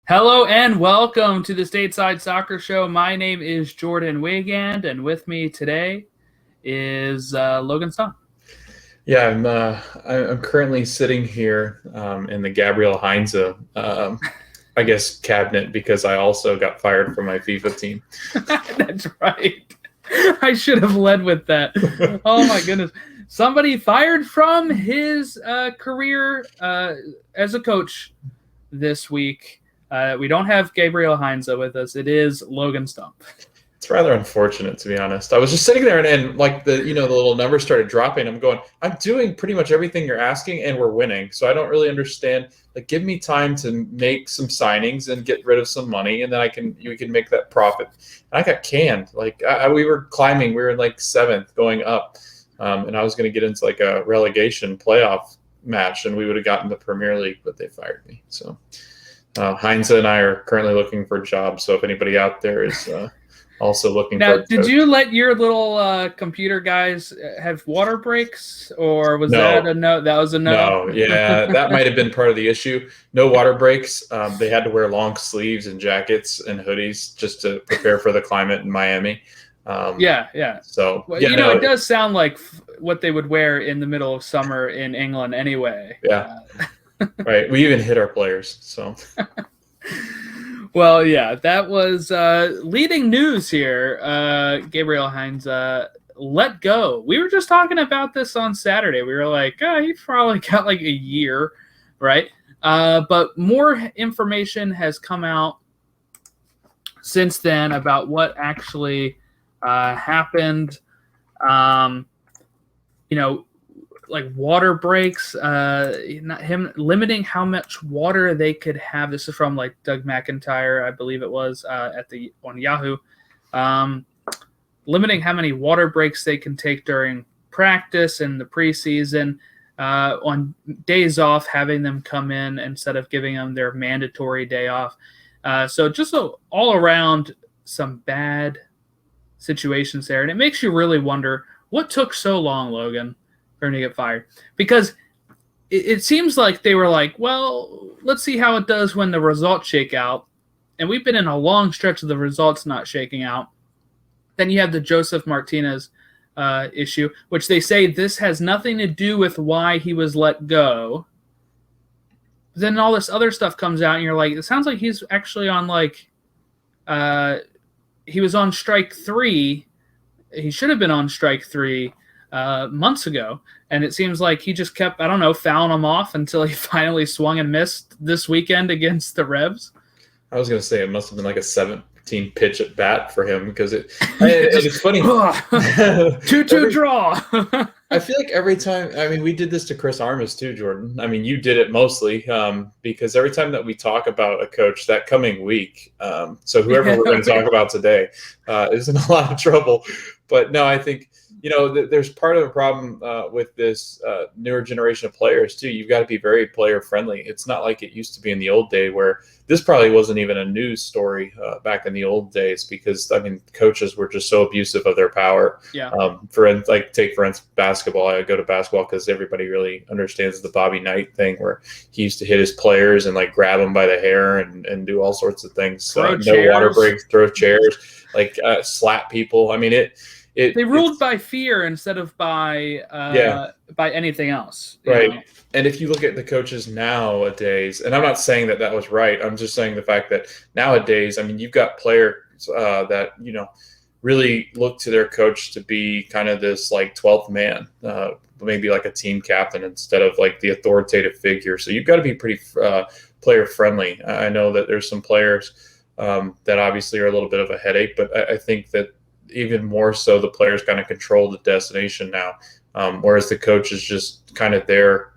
Hello and welcome to the Stateside Soccer Show. My name is Jordan Wigand, and with me today is Logan Stone. Yeah, I'm currently sitting here in the Gabriel Heinze, I guess, cabinet because I also got fired from my FIFA team. That's right. I should have led with that. Oh my goodness. Somebody fired from his career as a coach this week. We don't have Gabriel Heinze with us. It is Logan Stone. It's rather unfortunate, to be honest. I was just sitting there and like the little numbers started dropping. I'm going, I'm doing pretty much everything you're asking and we're winning. So I don't really understand. Like, give me time to make some signings and get rid of some money, and then we can make that profit. And I got canned. Like we were climbing. We were in like 7th going up. And I was going to get into like a relegation playoff match and we would have gotten the Premier League, but they fired me. So Heinze and I are currently looking for jobs. So if anybody out there is also looking now, for did you let your little computer guys have water breaks, or was that a no? That was a no. No, yeah, that might have been part of the issue. No water breaks. They had to wear long sleeves and jackets and hoodies just to prepare for the climate in Miami. Yeah. So well, it does sound like what they would wear in the middle of summer in England anyway. Yeah. Right. We even hit our players. So. Well, yeah, that was leading news here. Gabriel Heinze let go. We were just talking about this on Saturday. We were like, he probably got like a year, right? But more information has come out since then about what actually happened. Like water breaks, him limiting how much water they could have. This is from like Doug McIntyre, I believe it was, on Yahoo. Limiting how many water breaks they can take during practice and the preseason. On days off, having them come in instead of giving them their mandatory day off. So just all around some bad situations there. And it makes you really wonder what took so long, Logan, for him to get fired. Because it seems like they were like, well, let's see how it does when the results shake out. And we've been in a long stretch of the results not shaking out. Then you have the Joseph Martinez issue, which they say this has nothing to do with why he was let go. But then all this other stuff comes out, and you're like, it sounds like he's actually on he was on strike 3. He should have been on strike 3 months ago, and it seems like he just kept, fouling them off until he finally swung and missed this weekend against the Revs. I was going to say it must have been like a 17 pitch at bat for him because it's funny. 2-2 draw. I feel like every time, we did this to Chris Armas too, Jordan. You did it mostly because every time that we talk about a coach that coming week, so whoever we're going to talk about today is in a lot of trouble. But no, I think, there's part of the problem with this newer generation of players too. You've got to be very player friendly. It's not like it used to be in the old day where this probably wasn't even a news story back in the old days because coaches were just so abusive of their power. Yeah. For instance, basketball. I go to basketball because everybody really understands the Bobby Knight thing where he used to hit his players and like grab them by the hair and do all sorts of things. Throw no water breaks, throw chairs, slap people. They ruled by fear instead of by anything else. Right. And if you look at the coaches nowadays, and I'm not saying that was right. I'm just saying the fact that nowadays, you've got players that, really look to their coach to be kind of this like 12th man, maybe like a team captain instead of like the authoritative figure. So you've got to be pretty player friendly. I know that there's some players that obviously are a little bit of a headache, but I think that even more so the players kind of control the destination now, whereas the coach is just kind of there,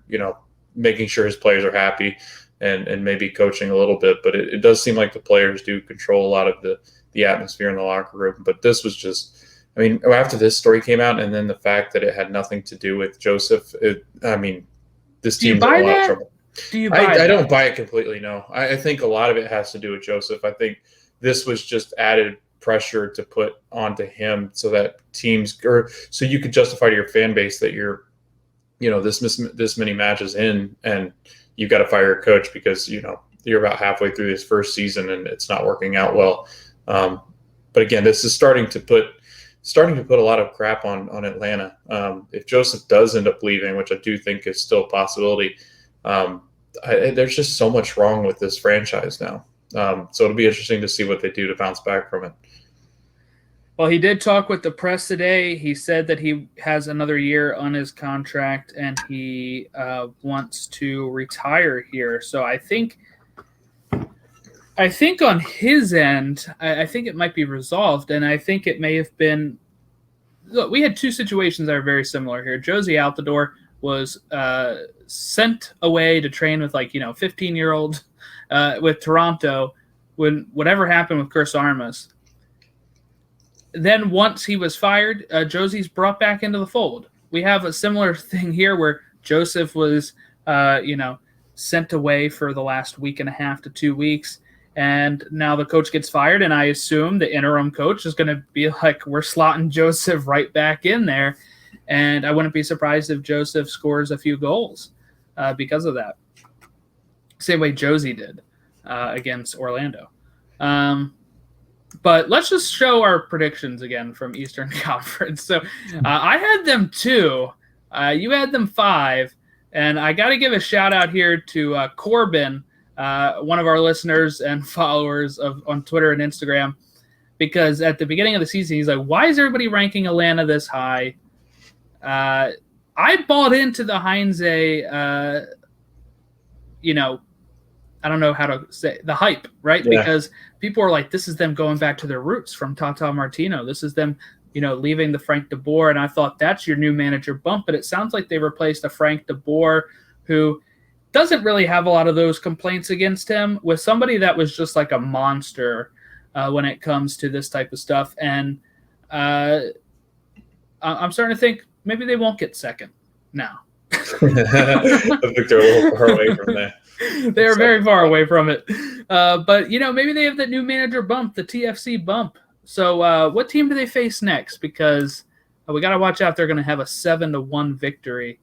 making sure his players are happy and maybe coaching a little bit. But it does seem like the players do control a lot of the atmosphere in the locker room. But this was just, after this story came out and then the fact that it had nothing to do with Joseph, this team's in a lot of trouble. Do you buy I don't buy it completely, no. I think a lot of it has to do with Joseph. I think this was just added pressure to put onto him so that so you could justify to your fan base that you're, this many matches in and you've got to fire your coach because, you're about halfway through his first season and it's not working out well. But again, this is starting to put a lot of crap on Atlanta. If Joseph does end up leaving, which I do think is still a possibility, there's just so much wrong with this franchise now. So it'll be interesting to see what they do to bounce back from it. Well, he did talk with the press today. He said that he has another year on his contract and he wants to retire here. So I think on his end, I think it might be resolved, and I think it may have been. Look, we had two situations that are very similar here. Josie Altidore was sent away to train with 15-year-old with Toronto when whatever happened with Chris Armas. Then once he was fired, Josie's brought back into the fold. We have a similar thing here where Joseph was, sent away for the last week and a half to 2 weeks. And now the coach gets fired, and I assume the interim coach is going to be like, we're slotting Joseph right back in there. And I wouldn't be surprised if Joseph scores a few goals because of that. Same way Josie did against Orlando. But let's just show our predictions again from Eastern Conference. So I had them 2. You had them 5. And I got to give a shout out here to Corbin, one of our listeners and followers on Twitter and Instagram, because at the beginning of the season, he's like, why is everybody ranking Atlanta this high? I bought into the Heinze, I don't know how to say the hype, right? Yeah. Because people are like, this is them going back to their roots from Tata Martino. This is them, leaving the Frank de Boer. And I thought that's your new manager bump, but it sounds like they replaced a Frank de Boer who doesn't really have a lot of those complaints against him with somebody that was just like a monster when it comes to this type of stuff. And I'm starting to think maybe they won't get second now. I think they're a little far away from that. They are very far away from it. But, maybe they have that new manager bump, the TFC bump. So what team do they face next? Because we got to watch out. They're going to have a 7-1 victory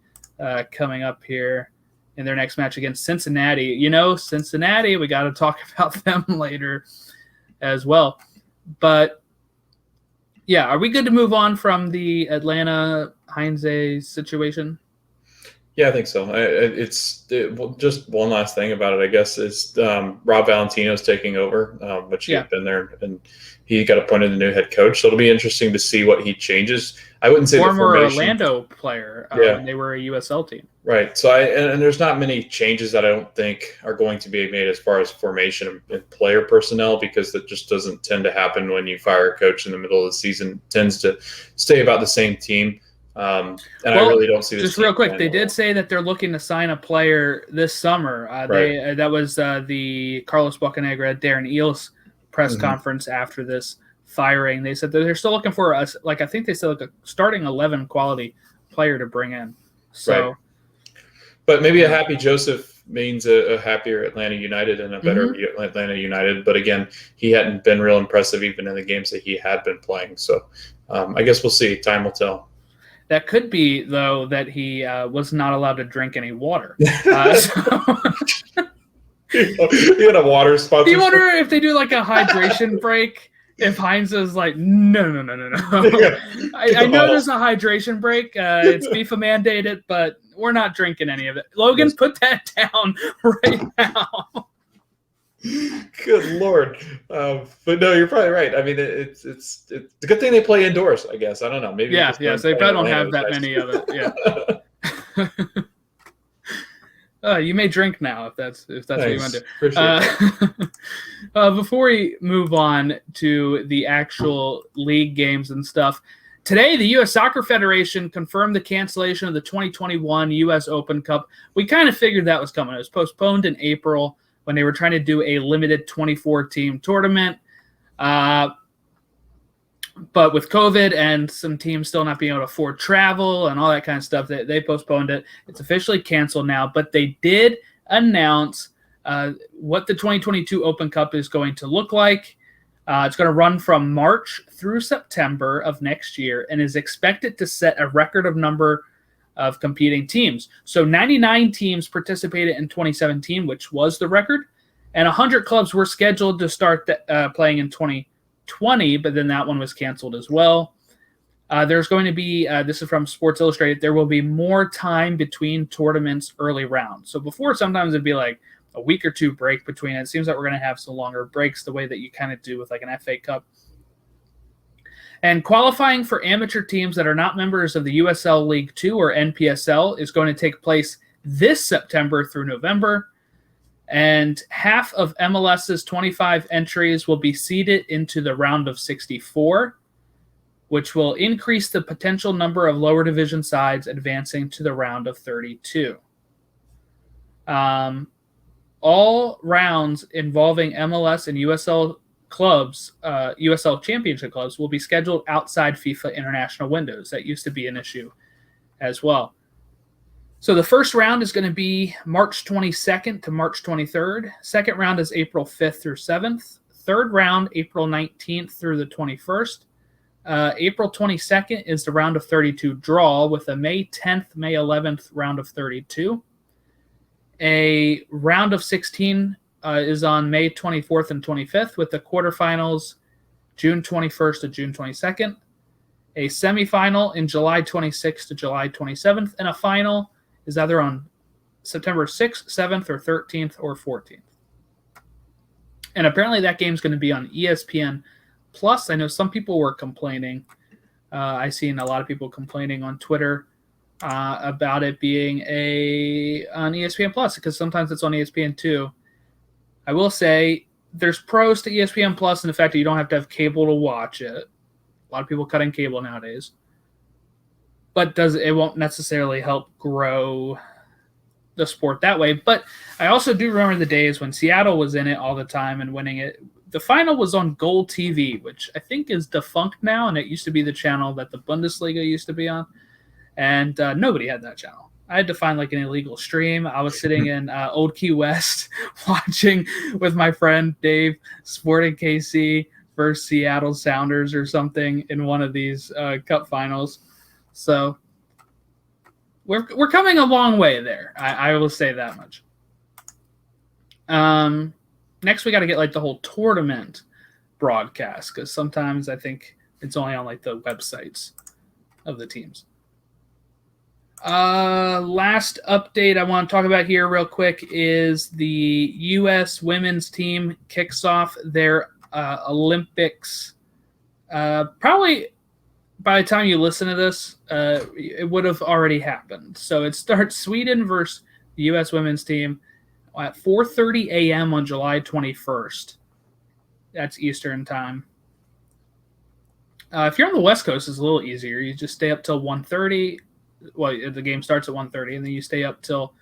coming up here in their next match against Cincinnati. Cincinnati, we got to talk about them later as well. But, yeah, are we good to move on from the Atlanta Heinze situation? Yeah, I think so. Just one last thing about it, I guess, is Rob Valentino's taking over, which he had been there, and he got appointed the new head coach. So it'll be interesting to see what he changes. I wouldn't say former the formation. Orlando player when they were a USL team. Right. So and there's not many changes that I don't think are going to be made as far as formation and player personnel, because that just doesn't tend to happen when you fire a coach in the middle of the season. It tends to stay about the same team. I really don't see this. Just real quick, they did say that they're looking to sign a player this summer. Right. That was the Carlos Bocanegra, Darren Eales press conference after this firing. They said that they're still looking for I think they said a starting 11 quality player to bring in. So, right. But maybe a happy Joseph means a happier Atlanta United and a better Atlanta United. But again, he hadn't been real impressive even in the games that he had been playing. So I guess we'll see. Time will tell. That could be, though, that he was not allowed to drink any water. You had a water sponsor. Do you wonder if they do a hydration break? If Heinze is like, no. I know there's a hydration break. It's FIFA mandated, but we're not drinking any of it. Logan, put that down right now. Good Lord. But no, you're probably right. I mean, it's a good thing they play indoors, I guess. I don't know. Maybe they probably don't have that many of it. Yeah. You may drink now if that's nice. What you want to do. Appreciate that. Before we move on to the actual league games and stuff, today the U.S. Soccer Federation confirmed the cancellation of the 2021 U.S. Open Cup. We kind of figured that was coming. It was postponed in April when they were trying to do a limited 24-team tournament. But with COVID and some teams still not being able to afford travel and all that kind of stuff, they postponed it. It's officially canceled now. But they did announce what the 2022 Open Cup is going to look like. It's going to run from March through September of next year and is expected to set a record of number of competing teams. So 99 teams participated in 2017, which was the record. And 100 clubs were scheduled to start playing in 2020, but then that one was canceled as well. There's going to be, this is from Sports Illustrated, there will be more time between tournaments early rounds. So before, sometimes it'd be like a week or two break between it. It seems like we're going to have some longer breaks the way that you kind of do with like an FA Cup. And qualifying for amateur teams that are not members of the USL League 2 or NPSL is going to take place this September through November. And half of MLS's 25 entries will be seeded into the round of 64, which will increase the potential number of lower division sides advancing to the round of 32. All rounds involving MLS and USL clubs, USL championship clubs, will be scheduled outside FIFA international windows. That used to be an issue as well. So the first round is going to be March 22nd to March 23rd. Second round is April 5th through 7th. Third round, April 19th through the 21st. April 22nd is the round of 32 draw with a May 10th, May 11th round of 32. A round of 16 is on May 24th and 25th with the quarterfinals June 21st to June 22nd. A semifinal in July 26th to July 27th. And a final is either on September 6th, 7th, or 13th, or 14th. And apparently that game's going to be on ESPN Plus. I know some people were complaining. I've seen a lot of people complaining on Twitter about it being on ESPN Plus because sometimes it's on ESPN too. I will say there's pros to ESPN Plus in the fact that you don't have to have cable to watch it. A lot of people cutting cable nowadays. But it won't necessarily help grow the sport that way. But I also do remember the days when Seattle was in it all the time and winning it. The final was on Gold TV, which I think is defunct now, and it used to be the channel that the Bundesliga used to be on. And nobody had that channel. I had to find like an illegal stream. I was sitting in Old Key West watching with my friend Dave Sporting KC versus Seattle Sounders or something in one of these cup finals. So we're coming a long way there. I will say that much. Next, we got to get like the whole tournament broadcast because sometimes I think it's only on like the websites of the teams. Last update I want to talk about here real quick is the U.S. women's team kicks off their Olympics. Probably by the time you listen to this, it would have already happened. So it starts Sweden versus the U.S. women's team at 4:30 a.m. on July 21st. That's Eastern time. If you're on the West Coast, it's a little easier. You just stay up till 1:30. Well, the game starts at 1:30, and then you stay up till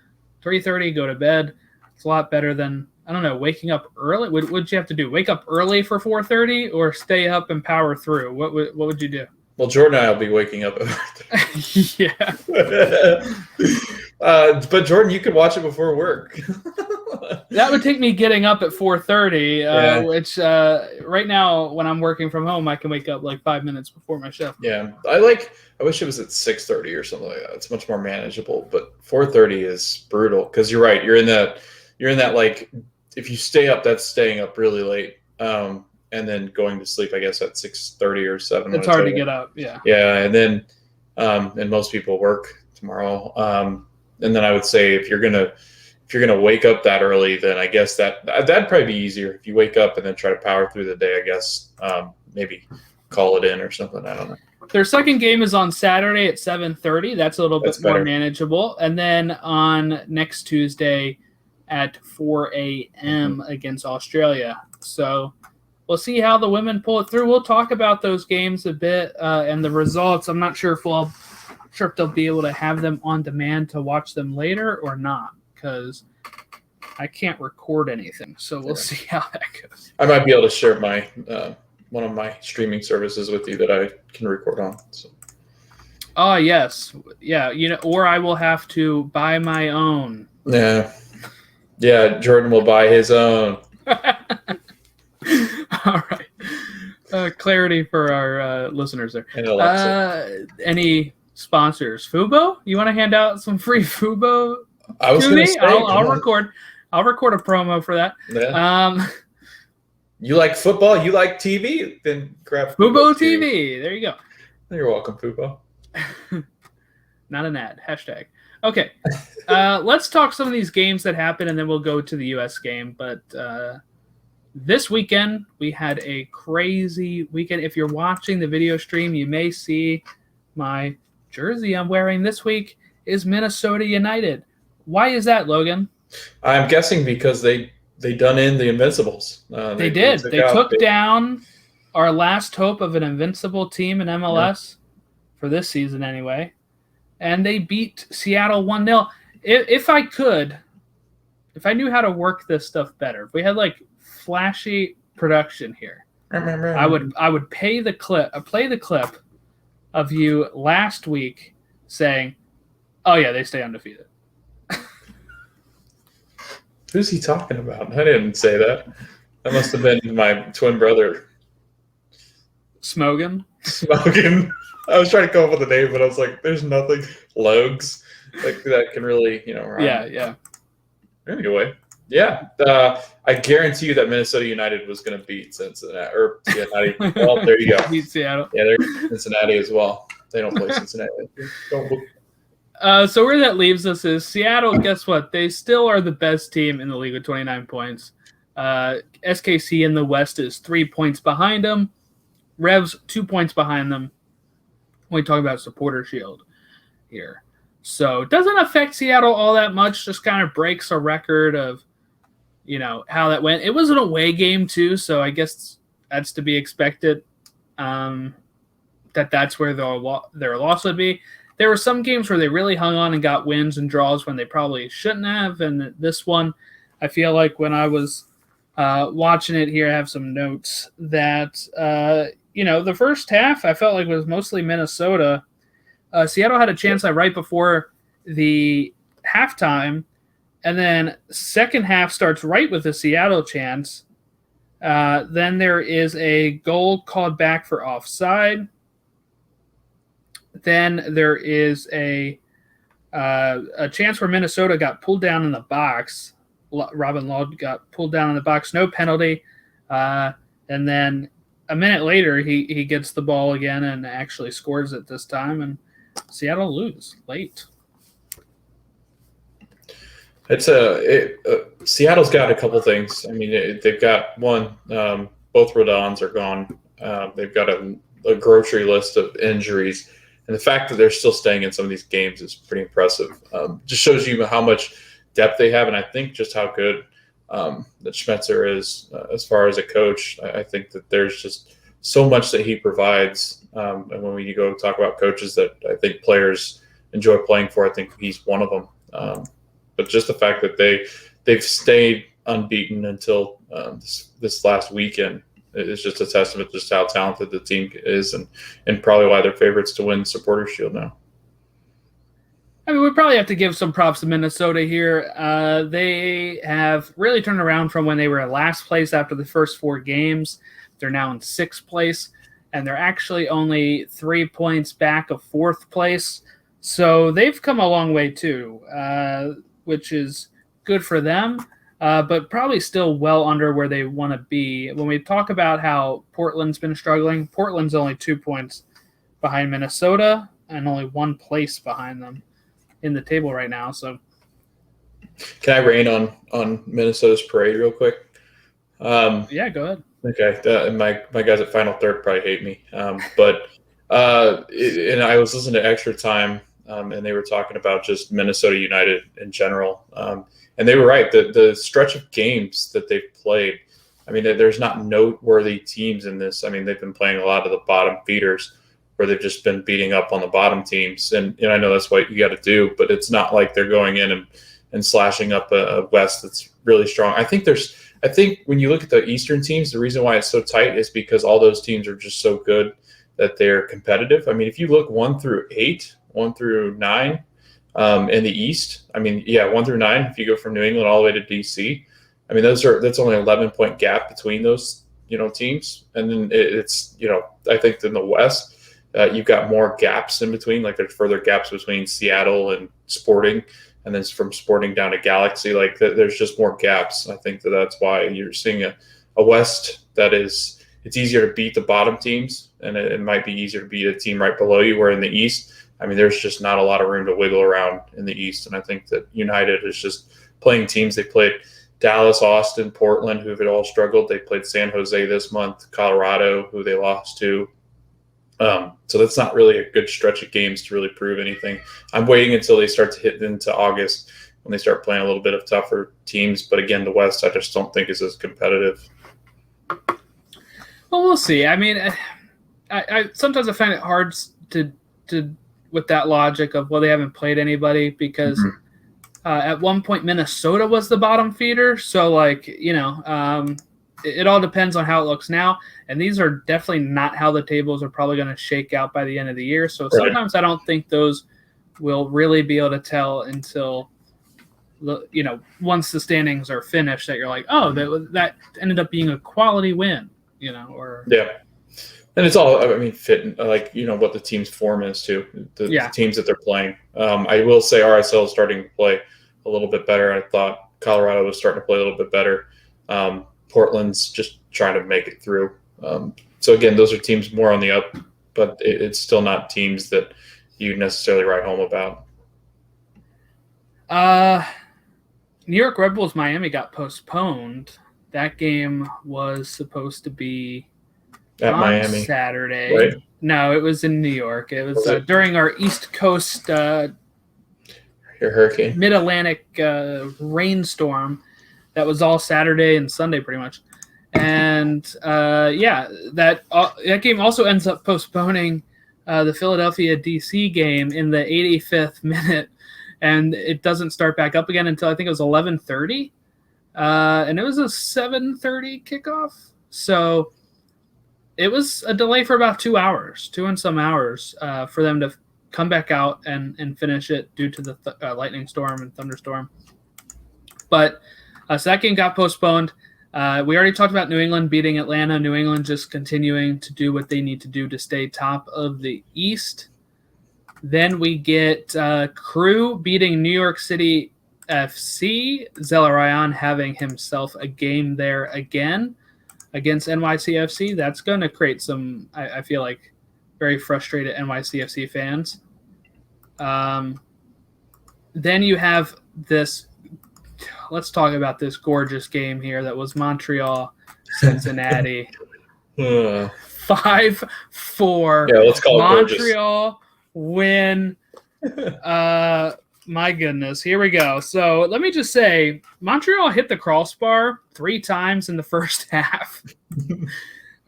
3:30, go to bed. It's a lot better than, I don't know, waking up early. What would you have to do? Wake up early for 4:30 or stay up and power through? What would you do? Well, Jordan and I will be waking up. Yeah. But Jordan, you could watch it before work. That would take me getting up at 4:30, which right now when I'm working from home, I can wake up like 5 minutes before my shift. Yeah, I wish it was at 6:30 or something like that. It's much more manageable. But 4:30 is brutal because you're right. You're in that like if you stay up, that's staying up really late. And then going to sleep, I guess, at 6:30 or 7. It's hard to get up, yeah. Yeah, and then and most people work tomorrow. And then I would say if you're gonna wake up that early, then I guess that'd probably be easier. If you wake up and then try to power through the day, I guess maybe call it in or something. I don't know. Their second game is on Saturday at 7:30. That's a little bit more manageable. And then on next Tuesday at 4 a.m. against Australia. So we'll see how the women pull it through. We'll talk about those games a bit and the results. I'm not sure if they'll be able to have them on demand to watch them later or not because I can't record anything. So we'll see how that goes. I might be able to share my one of my streaming services with you that I can record on. So. Oh, yes. Yeah, or I will have to buy my own. Yeah. Yeah, Jordan will buy his own. All right. Clarity for our listeners there. Any sponsors? Fubo? You want to hand out some free Fubo? I was going to say. I'll record. I'll record a promo for that. Yeah. You like football? You like TV? Then grab Fubo TV. There you go. You're welcome, Fubo. Not an ad. Hashtag. Okay. Let's talk some of these games that happened, and then we'll go to the U.S. game. But this weekend, we had a crazy weekend. If you're watching the video stream, you may see my jersey I'm wearing this week is Minnesota United. Why is that, Logan? I'm guessing because they done in the Invincibles. They did. They took down our last hope of an invincible team in MLS for this season anyway. And they beat Seattle 1-0. If I knew how to work this stuff better, if we had like flashy production here, I would play the clip of you last week saying, "Oh yeah, they stay undefeated." Who's he talking about? I didn't say that. That must have been my twin brother. Smogan. I was trying to come up with a name, but I was like, there's nothing. Logs. Like that can really, rhyme. Yeah. Anyway, yeah. I guarantee you that Minnesota United was going to beat Cincinnati. Or Cincinnati. Well, there you go. Beat Seattle. Yeah, they're Cincinnati as well. They don't play Cincinnati. So where that leaves us is Seattle, guess what? They still are the best team in the league with 29 points. SKC in the West is 3 points behind them. Revs 2 points behind them. When we talk about supporter shield here. So it doesn't affect Seattle all that much, just kind of breaks a record of, how that went. It was an away game too, so I guess that's to be expected, that's where their loss would be. There were some games where they really hung on and got wins and draws when they probably shouldn't have. And this one, I feel like when I was watching it here, I have some notes that, the first half I felt like was mostly Minnesota. Seattle had a chance right before the halftime. And then second half starts right with the Seattle chance. Then there is a goal called back for offside. Then there is a chance where Minnesota got pulled down in the box. Robin Laud got pulled down in the box, no penalty. And then a minute later, he gets the ball again and actually scores it this time. And Seattle lose late. Seattle's got a couple things. I mean, they've got one. Both Rodons are gone. They've got a grocery list of injuries. And the fact that they're still staying in some of these games is pretty impressive. Just shows you how much depth they have, and I think just how good that Schmetzer is as far as a coach. I think that there's just so much that he provides. And when we go talk about coaches that I think players enjoy playing for, I think he's one of them. But just the fact that they've stayed unbeaten until this last weekend is just a testament to just how talented the team is and probably why they're favorites to win Supporter Shield now. I mean, we probably have to give some props to Minnesota here. They have really turned around from when they were in last place after the first 4 games. They're now in 6th place, and they're actually only 3 points back of 4th place. So they've come a long way too, which is good for them. But probably still well under where they want to be. When we talk about how Portland's been struggling, Portland's only 2 points behind Minnesota and only 1 place behind them in the table right now. So, can I rain on Minnesota's parade real quick? Yeah, go ahead. Okay, my guys at Final Third probably hate me, but and I was listening to Extra Time, and they were talking about just Minnesota United in general. And they were right. The stretch of games that they've played, I mean, there's not noteworthy teams in this. I mean, they've been playing a lot of the bottom feeders where they've just been beating up on the bottom teams. And I know that's what you got to do, but it's not like they're going in and slashing up a West that's really strong. I think when you look at the Eastern teams, the reason why it's so tight is because all those teams are just so good that they're competitive. I mean, if you look 1 through 8, 1 through 9, in the East, I mean, 1 through 9, if you go from New England all the way to DC, I mean, that's only an 11-point gap between those, teams. And then it's, I think in the West, you've got more gaps in between, like there's further gaps between Seattle and Sporting and then from Sporting down to Galaxy, like there's just more gaps. I think that's why you're seeing a West that is, it's easier to beat the bottom teams, and it might be easier to beat a team right below you, where in the East, I mean, there's just not a lot of room to wiggle around in the East. And I think that United is just playing teams. They played Dallas, Austin, Portland, who have all struggled. They played San Jose this month, Colorado, who they lost to. So that's not really a good stretch of games to really prove anything. I'm waiting until they start to hit into August when they start playing a little bit of tougher teams. But again, the West, I just don't think is as competitive. Well, we'll see. I mean, I sometimes I find it hard to with that logic of, well, they haven't played anybody, because at one point Minnesota was the bottom feeder. So, like, you know, it all depends on how it looks now. And these are definitely not how the tables are probably going to shake out by the end of the year. So sometimes I don't think those will really be able to tell until, you know, once the standings are finished, that you're like, oh, that ended up being a quality win, you know, or yeah. And it's all, I mean, fit, like, you know, what the team's form is too, the teams that they're playing. I will say RSL is starting to play a little bit better. I thought Colorado was starting to play a little bit better. Portland's just trying to make it through. So again, those are teams more on the up, but it's still not teams that you necessarily write home about. New York Red Bulls Miami got postponed. That game was supposed to be at on Miami Saturday. Right? No, it was in New York. It was during our East Coast your hurricane Mid-Atlantic rainstorm. That was all Saturday and Sunday pretty much. And that game also ends up postponing the Philadelphia DC game in the 85th minute, and it doesn't start back up again until I think it was 11:30, and it was a 7:30 kickoff. So it was a delay for about 2 hours, 2 and some hours, for them to come back out and finish it due to the lightning storm and thunderstorm. But so that game got postponed. We already talked about New England beating Atlanta. New England just continuing to do what they need to do to stay top of the East. Then we get Crew beating New York City FC. Zelarayan having himself a game there again against NYCFC. That's going to create some, I feel like, very frustrated NYCFC fans. Then you have this, let's talk about this gorgeous game here that was Montreal-Cincinnati. 5-4. Yeah, let's call it Montreal win. My goodness. Here we go. So let me just say, Montreal hit the crossbar 3 times in the first half.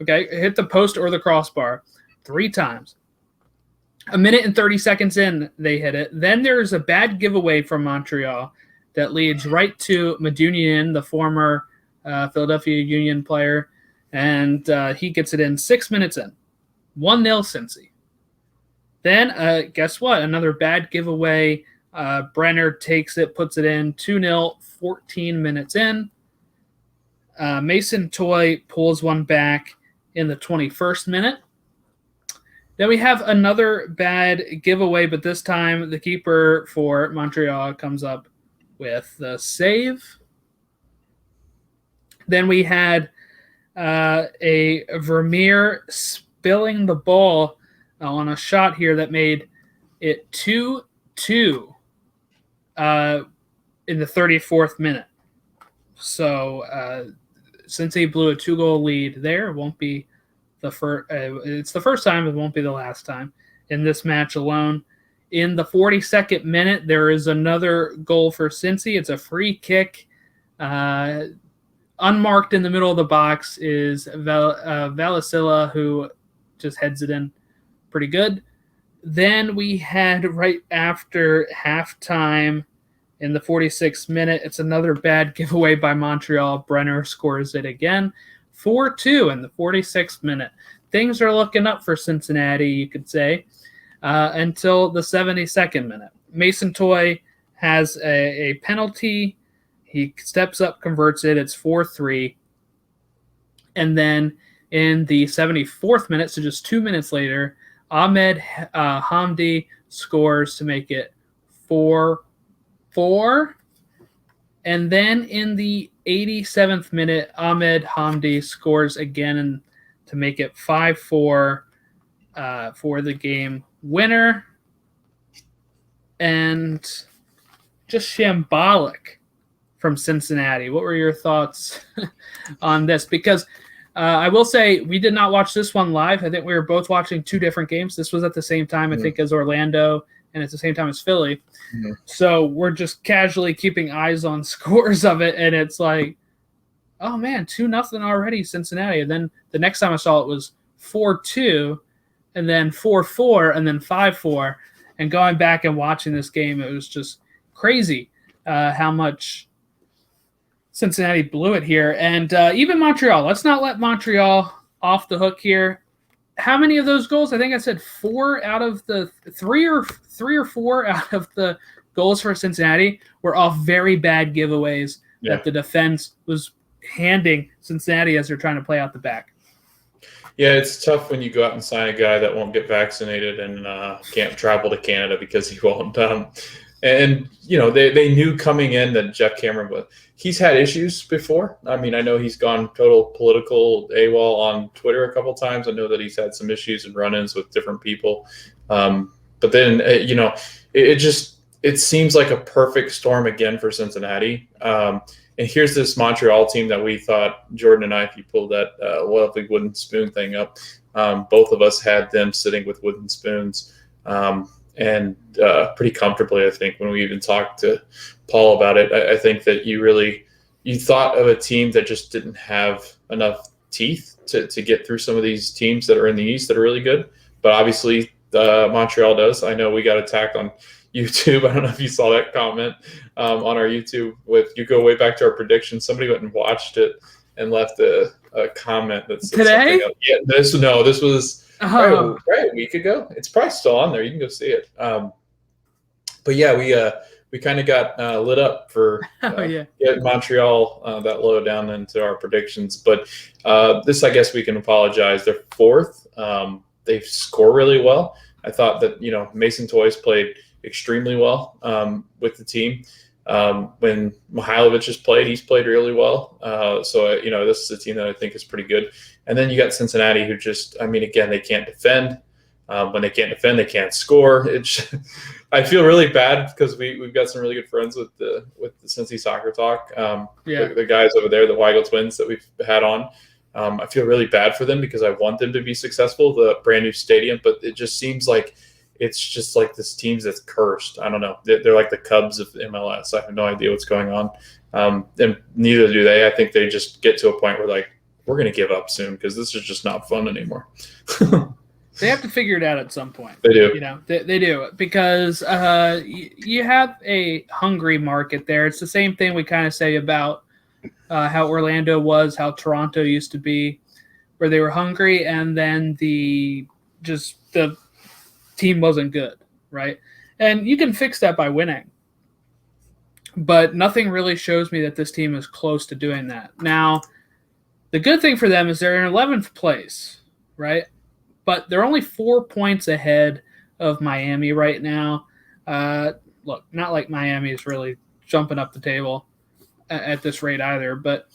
Okay, hit the post or the crossbar 3 times. A minute and 30 seconds in, they hit it. Then there's a bad giveaway from Montreal that leads right to Medunian, the former Philadelphia Union player, and he gets it in 6 minutes in. 1-0 Cincy. Then, guess what? Another bad giveaway. Brenner takes it, puts it in 2-0, 14 minutes in. Mason Toy pulls one back in the 21st minute. Then we have another bad giveaway, but this time the keeper for Montreal comes up with the save. Then we had a Vermeer spilling the ball on a shot here that made it 2-2 in the 34th minute. So since he blew a 2-goal lead there, it won't be the first. It's the first time. It won't be the last time in this match alone. In the 42nd minute, there is another goal for Cincy. It's a free kick. Unmarked in the middle of the box is Valicilla, who just heads it in pretty good. Then we had right after halftime in the 46th minute, it's another bad giveaway by Montreal. Brenner scores it again. 4-2 in the 46th minute. Things are looking up for Cincinnati, you could say, until the 72nd minute. Mason Toy has a penalty. He steps up, converts it. It's 4-3. And then in the 74th minute, so just 2 minutes later, Ahmed Hamdi scores to make it 4-4. 4. And then in the 87th minute, Ahmed Hamdi scores again to make it 5-4 for the game winner. And just shambolic from Cincinnati. What were your thoughts on this? Because I will say we did not watch this one live. I think we were both watching 2 different games. This was at the same time, I think, as Orlando, and at the same time as Philly. Mm-hmm. So we're just casually keeping eyes on scores of it, and it's like, oh, man, 2-0 already, Cincinnati. And then the next time I saw it was 4-2, and then 4-4, and then 5-4. And going back and watching this game, it was just crazy how much Cincinnati blew it here. And even Montreal. Let's not let Montreal off the hook here. How many of those goals? I think I said 4 out of the 3 or 4 out of the goals for Cincinnati were off very bad giveaways that the defense was handing Cincinnati as they're trying to play out the back. Yeah, it's tough when you go out and sign a guy that won't get vaccinated and can't travel to Canada because he won't. And, you know, they knew coming in that Jeff Cameron he's had issues before. I mean, I know he's gone total political AWOL on Twitter a couple times. I know that he's had some issues and run-ins with different people. But then, you know, it seems like a perfect storm again for Cincinnati. And here's this Montreal team that we thought, Jordan and I, if you pulled that lovely wooden spoon thing up, both of us had them sitting with wooden spoons and pretty comfortably, I think, when we even talked to Paul about it. I think that you thought of a team that just didn't have enough teeth to get through some of these teams that are in the East that are really good. But obviously Montreal does. I know we got attacked on YouTube. I don't know if you saw that comment on our YouTube. You go way back to our predictions. Somebody went and watched it and left a comment that said today. Yeah, this was right a week ago. It's probably still on there. You can go see it. But yeah, we kind of got lit up for getting Montreal that low down into our predictions. But this, I guess, we can apologize. They're 4th. They score really well. I thought that Mason Toyce played extremely well with the team. When Mihailovic has played, he's played really well. So this is a team that I think is pretty good. And then you got Cincinnati, who again, they can't defend. When they can't defend, they can't score. I feel really bad because we've got some really good friends with the Cincy Soccer Talk. The guys over there, the Weigel twins that we've had on. I feel really bad for them because I want them to be successful, the brand new stadium, but it just seems like it's just like this team that's cursed. I don't know. They're like the Cubs of MLS. I have no idea what's going on. And neither do they. I think they just get to a point where we're going to give up soon because this is just not fun anymore. They have to figure it out at some point. They do. They do because you have a hungry market there. It's the same thing we kind of say about how Orlando was, how Toronto used to be, where they were hungry, and then the team wasn't good, right? And you can fix that by winning. But nothing really shows me that this team is close to doing that. Now, the good thing for them is they're in 11th place, right? But they're only 4 points ahead of Miami right now. Look, not like Miami is really jumping up the table at this rate either, but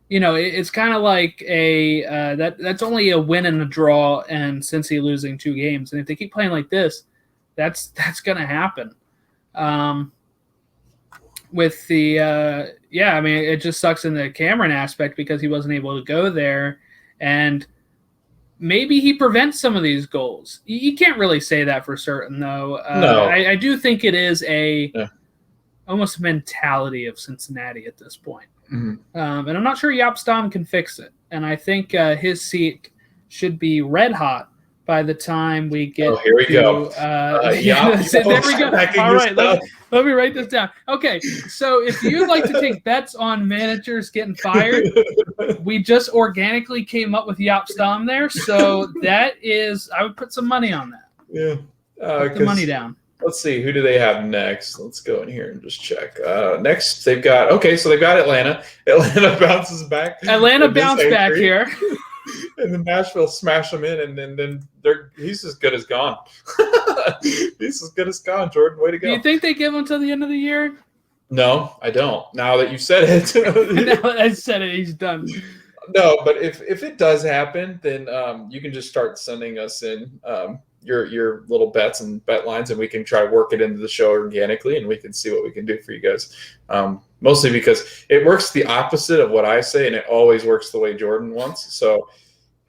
it's kind of like that's only a win and a draw, and Cincy losing 2 games, and if they keep playing like this, that's going to happen. With the it just sucks in the Cameron aspect because he wasn't able to go there, and maybe he prevents some of these goals. You can't really say that for certain, though. No. I do think it is almost mentality of Cincinnati at this point. Mm-hmm. And I'm not sure Jaap Stam can fix it. And I think his seat should be red hot by the time we get here we go. There we go. All right, let me write this down. Okay, so if you'd like to take bets on managers getting fired, we just organically came up with Jaap Stam there. So that is, I would put some money on that. Yeah. Put the money down. Let's see, who do they have next? Let's go in here and just check. Next, they've got Atlanta. Atlanta bounces back. Atlanta bounced back here. And then Nashville smash them in, and then he's as good as gone. He's as good as gone, Jordan. Way to go. Do you think they give him till the end of the year? No, I don't. Now that you said it. Now that I said it, he's done. No, but if it does happen, then you can just start sending us in your little bets and bet lines, and we can try to work it into the show organically, and we can see what we can do for you guys. Mostly because it works the opposite of what I say, and it always works the way Jordan wants. So,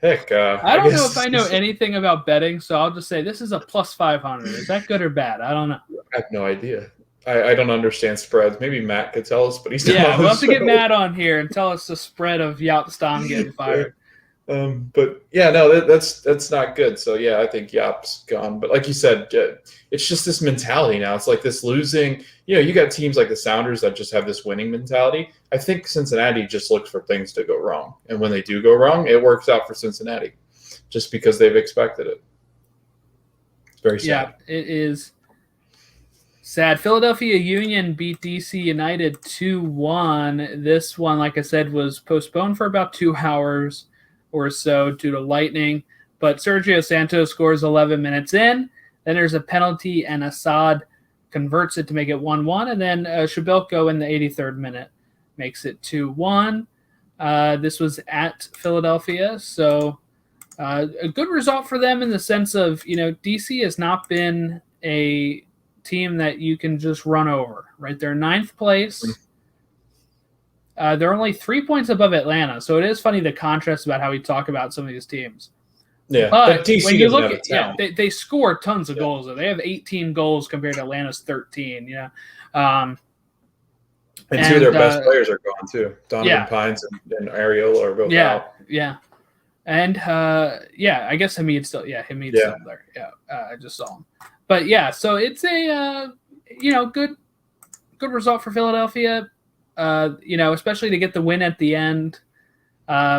heck, I don't know if I know anything about betting, so I'll just say this is a plus 500. Is that good or bad? I don't know. I have no idea. I don't understand spreads. Maybe Matt could tell us, but he's not. Yeah, we'll have to get Matt on here and tell us the spread of Yapstam getting fired. But yeah, no, that's not good. So yeah, I think Yap's gone. But like you said, it's just this mentality now. It's like this losing. You got teams like the Sounders that just have this winning mentality. I think Cincinnati just looks for things to go wrong, and when they do go wrong, it works out for Cincinnati, just because they've expected it. It's very sad. Yeah, it is sad. Philadelphia Union beat DC United 2-1. This one, like I said, was postponed for about 2 hours or so due to lightning. But Sergio Santos scores 11 minutes in. Then there's a penalty, and Assad converts it to make it 1-1. And then Shabilko in the 83rd minute makes it 2-1. This was at Philadelphia. So a good result for them in the sense of, DC has not been a team that you can just run over, right? They're 9th place. They're only 3 points above Atlanta, so it is funny the contrast about how we talk about some of these teams. Yeah, but DC when you look at they score tons of goals. Though. They have 18 goals compared to Atlanta's 13. And 2 of their best players are gone too. Donovan Pines and Ariel are both out. Yeah, and I guess Hamid's still. Yeah, Hamid's still there. Yeah, I just saw him. But yeah, so it's a good result for Philadelphia. Especially to get the win at the end,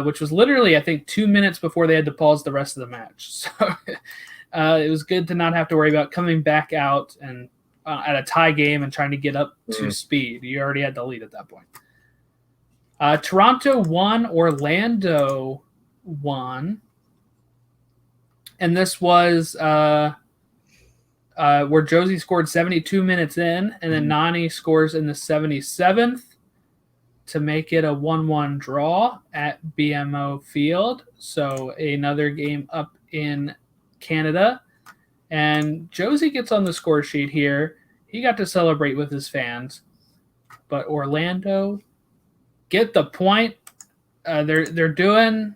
which was literally, I think, 2 minutes before they had to pause the rest of the match. So it was good to not have to worry about coming back out and at a tie game and trying to get up to speed. You already had the lead at that point. Toronto won, Orlando won. And this was where Josie scored 72 minutes in, and then Nani scores in the 77th. To make it a 1-1 draw at BMO Field. So another game up in Canada. And Josie gets on the score sheet here. He got to celebrate with his fans. But Orlando get the point. They're doing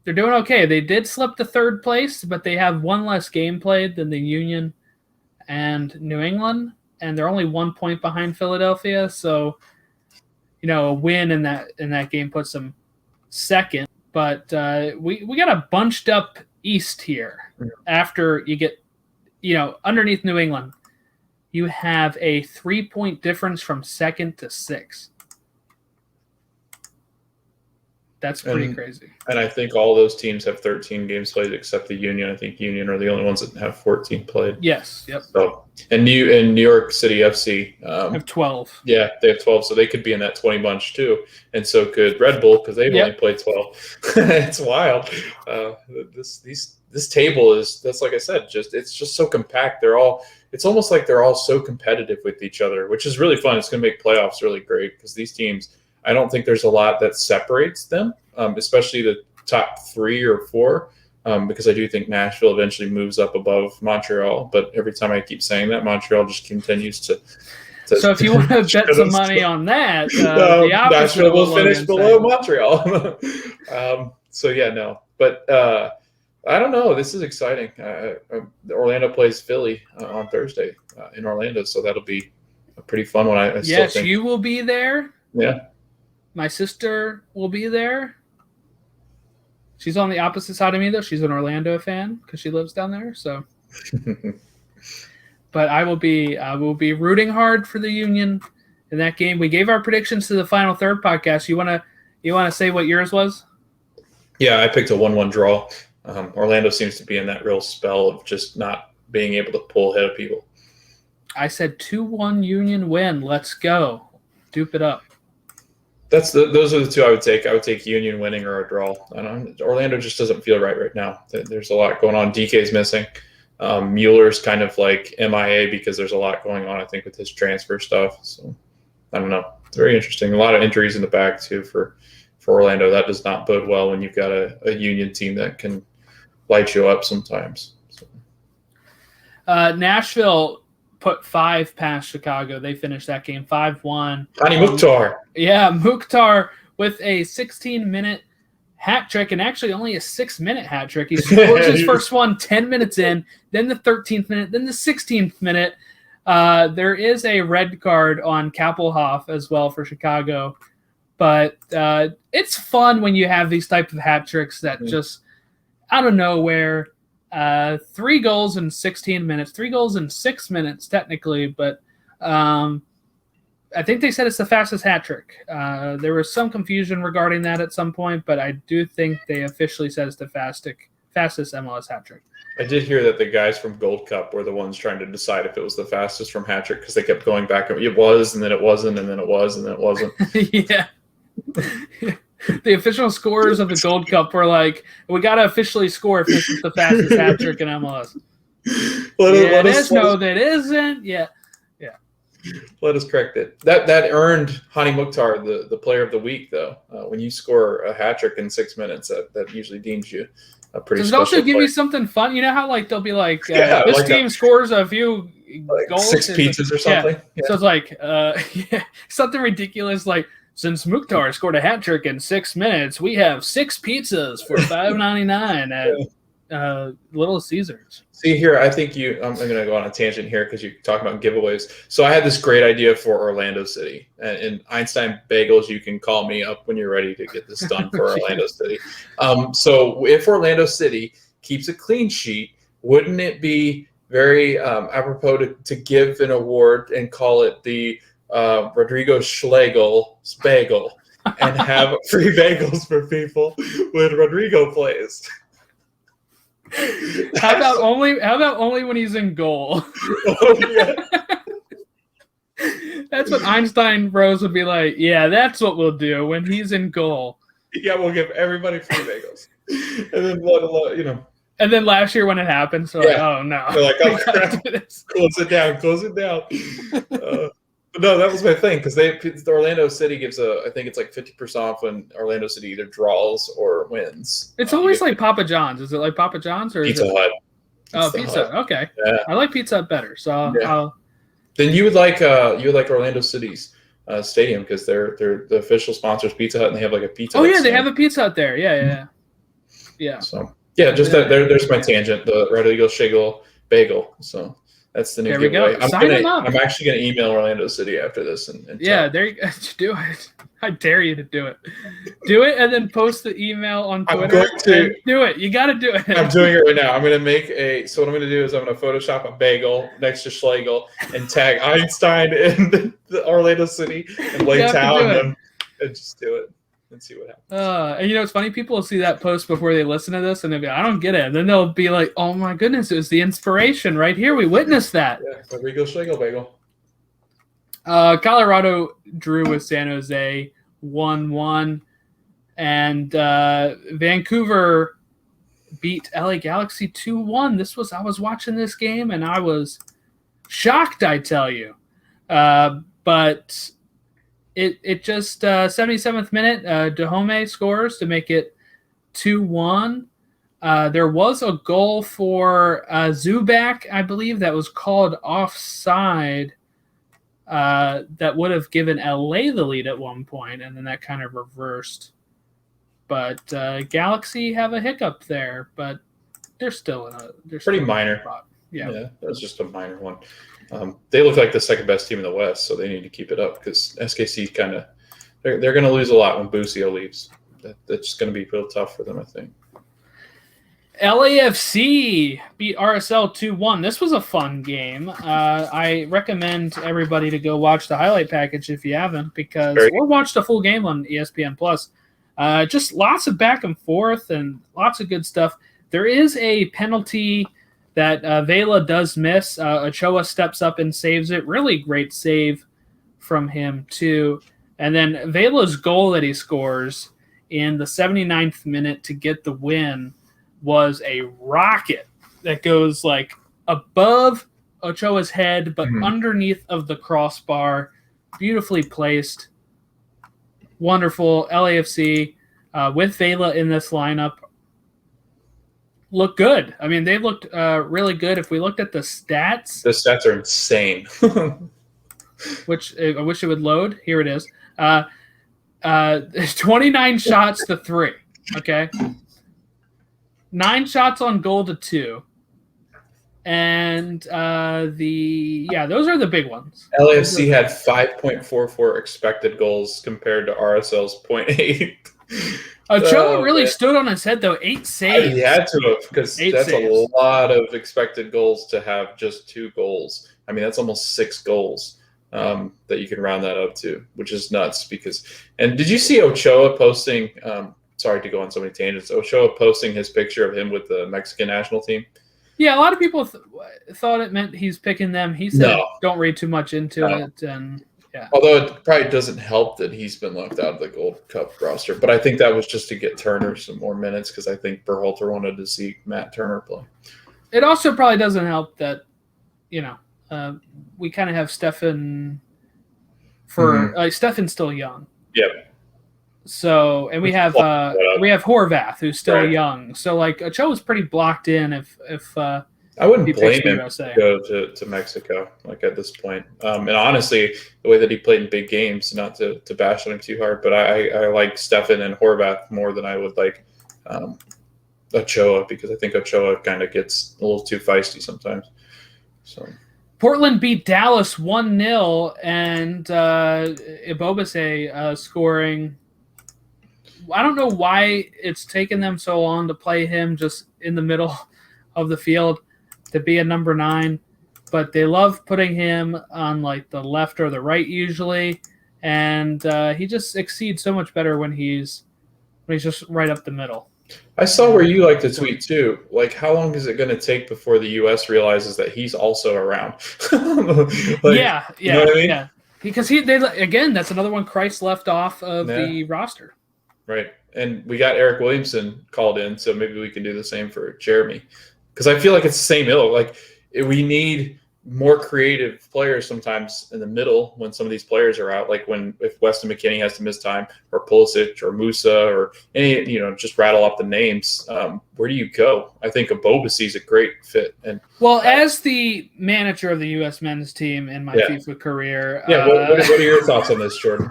okay. They did slip to 3rd place, but they have 1 less game played than the Union and New England. And they're only 1 point behind Philadelphia. So a win in that game puts them 2nd. But we got a bunched up East here. After you get, underneath New England, you have a 3-point difference from 2nd to 6th. That's pretty crazy. And I think all those teams have 13 games played except the Union. I think Union are the only ones that have 14 played. Yes. Yep. So, and New York City FC have 12. Yeah, they have 12, so they could be in that 20 bunch too. And so could Red Bull because they've only played 12. It's wild. This table that's like I said, it's just so compact. It's almost like they're all so competitive with each other, which is really fun. It's going to make playoffs really great because these teams. I don't think there's a lot that separates them, especially the top 3 or 4, because I do think Nashville eventually moves up above Montreal. But every time I keep saying that, Montreal just continues to so if you want to bet some money on that, the opposite Nashville will finish below Montreal. But I don't know. This is exciting. Orlando plays Philly on Thursday in Orlando, so that'll be a pretty fun one. I still think. You will be there. Yeah. My sister will be there. She's on the opposite side of me, though. She's an Orlando fan because she lives down there. So, but I will be rooting hard for the Union in that game. We gave our predictions to the Final Third podcast. You wanna say what yours was? Yeah, I picked a 1-1 draw. Orlando seems to be in that real spell of just not being able to pull ahead of people. I said 2-1 Union win. Let's go. Dupe it up. Those are the 2 I would take. I would take Union winning or a draw. Orlando just doesn't feel right now. There's a lot going on. DK's missing. Mueller's kind of like MIA because there's a lot going on, I think, with his transfer stuff. So I don't know. It's very interesting. A lot of injuries in the back too for Orlando. That does not bode well when you've got a Union team that can light you up sometimes. So. Nashville put 5 past Chicago. They finished that game 5-1. Hani Mukhtar. Yeah, Mukhtar with a 16-minute hat trick, and actually only a 6-minute hat trick. He scores his first one 10 minutes in, then the 13th minute, then the 16th minute. There is a red card on Kappelhoff as well for Chicago. But it's fun when you have these type of hat tricks that just out of nowhere. 3 goals in 16 minutes, 3 goals in 6 minutes technically, but I think they said it's the fastest hat trick. There was some confusion regarding that at some point, but I do think they officially said it's the fastest MLS hat trick. I did hear that the guys from Gold Cup were the ones trying to decide if it was the fastest from hat trick because they kept going back. It was, and then it wasn't, and then it was, and then it wasn't. Yeah. The official scorers of the Gold Cup were like, we got to officially score if this is the fastest hat trick in MLS. It is. No, that isn't. Yeah. Let us correct it. That earned Hani Mukhtar the player of the week, though. When you score a hat trick in 6 minutes, that usually deems you a pretty. Does it also give you something fun? You know how like they'll be like, this team scores a few goals, 6 pizzas or something. Yeah. So it's like something ridiculous like. Since Mukhtar scored a hat trick in 6 minutes, we have 6 pizzas for $5.99 at Little Caesars. See here, I think I'm going to go on a tangent here because you're talking about giveaways. So I had this great idea for Orlando City. And Einstein Bagels, you can call me up when you're ready to get this done for Orlando City. So if Orlando City keeps a clean sheet, wouldn't it be very apropos to give an award and call it the Rodrigo Schlegel's bagel and have free bagels for people when Rodrigo plays? How about only when he's in goal? Oh, yeah. That's what Einstein Bros would be like. Yeah, that's what we'll do when he's in goal. Yeah, we'll give everybody free bagels, and then And then last year when it happened, so like, oh no, they're like, oh crap, close it down. But no, that was my thing because the Orlando City gives I think it's like 50% off when Orlando City either draws or wins. It's always like Papa John's. Is it like Papa John's or Pizza Hut? Oh, Pizza Hut. Okay. Yeah. I like Pizza Hut better. So then you would like Orlando City's stadium because they're the official sponsors Pizza Hut and they have like a Pizza Hut. Oh yeah, stand. they have a Pizza Hut there. Yeah. So yeah, just there's my tangent. The Rodrigo Schlegel bagel. So. That's the new giveaway. I'm actually going to email Orlando City after this. And there you go. Do it. I dare you to do it. Do it and then post the email on Twitter. I'm going to do it. You got to do it. I'm doing it right now. I'm going to make so what I'm going to do is I'm going to Photoshop a bagel next to Schlegel and tag Einstein in the Orlando City and lay down them and just do it. And see what happens. And it's funny. People will see that post before they listen to this, and they'll be, I don't get it. And then they'll be like, oh my goodness, it was the inspiration right here. We witnessed that. Yeah, Rodrigo Schlegel bagel. Colorado drew with San Jose 1-1, and Vancouver beat LA Galaxy 2-1. I was watching this game, and I was shocked, I tell you. But It just 77th minute, Dahome scores to make it 2-1. There was a goal for Zubak, I believe, that was called offside. That would have given LA the lead at one point, and then that kind of reversed. But Galaxy have a hiccup there, but they're still in a pretty minor spot. Yeah, that's just a minor one. They look like the second best team in the West, so they need to keep it up because SKC they're going to lose a lot when Busio leaves. That's just going to be real tough for them, I think. LAFC beat RSL 2-1. This was a fun game. I recommend everybody to go watch the highlight package if you haven't, or watch the full game on ESPN Plus. Just lots of back and forth and lots of good stuff. There is a penalty that Vela does miss. Ochoa steps up and saves it. Really great save from him, too. And then Vela's goal that he scores in the 79th minute to get the win was a rocket that goes like above Ochoa's head, but underneath of the crossbar. beautifully placed, wonderful. LAFC with Vela in this lineup look good. I mean, they looked really good. If we looked at the stats are insane. which I wish it would load. Here it is. 29 shots to 3. Okay. 9 shots on goal to 2. And those are the big ones. LAFC had 5.44 expected goals compared to RSL's 0.8. Ochoa really stood on his head, though. 8 saves. He had to have, because that's saves. A lot of expected goals to have just 2 goals. I mean, that's almost 6 goals that you can round that up to, which is nuts. And did you see Ochoa posting? Sorry to go on so many tangents. Ochoa posting his picture of him with the Mexican national team. Yeah, a lot of people thought it meant he's picking them. He said, "Don't read too much into it." And yeah, although it probably doesn't help that he's been left out of the Gold Cup roster, but I think that was just to get Turner some more minutes because I think Berhalter wanted to see Matt Turner play. It also probably doesn't help that we kind of have Stefan Stefan's still young. Yep. So, and we have Horvath, who's still young. So, like, Ochoa's pretty blocked in if I wouldn't blame him to go to Mexico, like, at this point. And honestly, the way that he played in big games, not to bash on him too hard, but I like Stefan and Horvath more than I would like Ochoa, because I think Ochoa kind of gets a little too feisty sometimes. So Portland beat Dallas 1-0, and Ibobase scoring. I don't know why it's taken them so long to play him just in the middle of the field to be a number 9, but they love putting him on like the left or the right usually, and he just exceeds so much better when he's just right up the middle. I saw where you like to tweet too. Like, how long is it going to take before the U.S. realizes that he's also around? Yeah. You know what I mean? Yeah. Because again, that's another one Christ left off of the roster. Right. And we got Eric Williamson called in, so maybe we can do the same for Jeremy. Because I feel like it's the same ilk. Like, we need more creative players sometimes in the middle when some of these players are out. Like if Weston McKennie has to miss time, or Pulisic, or Musa, or any, just rattle off the names. Where do you go? I think Ibobase is a great fit. And as the manager of the U.S. men's team in my FIFA career, what are your thoughts on this, Jordan?